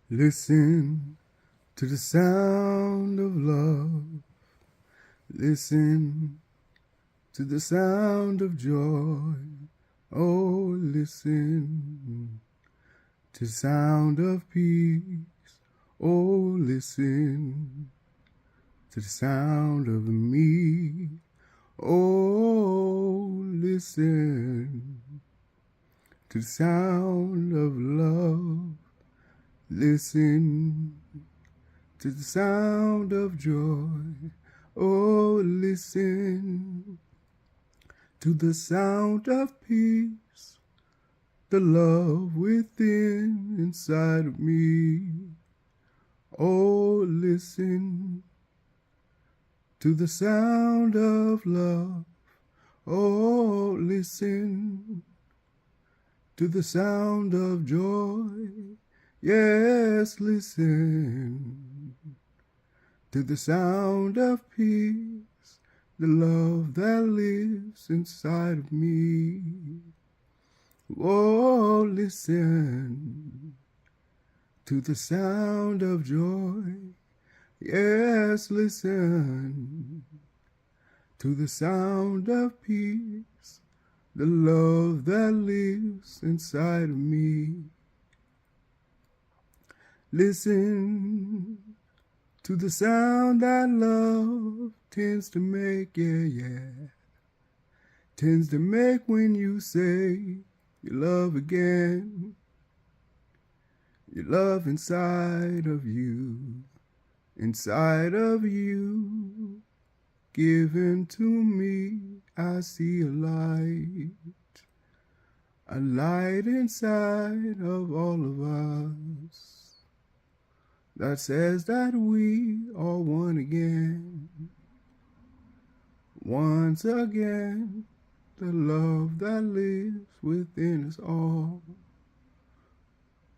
Listen to the sound of love. Listen to the sound of joy. Oh, listen to the sound of peace. Oh, listen to the sound of me. Oh, listen to the sound of love. Listen to the sound of joy. Oh, listen to the sound of peace, the love within, inside of me. Oh, listen to the sound of love. Oh, listen to the sound of joy. Yes, listen to the sound of peace, the love that lives inside of me. Oh, listen to the sound of joy. Yes, listen to the sound of peace, the love that lives inside of me. Listen to the sound that love tends to make, tends to make when you say you love again. Your love inside of you, given to me. I see a light inside of all of us that says that we are one again. Once again, the love that lives within us all.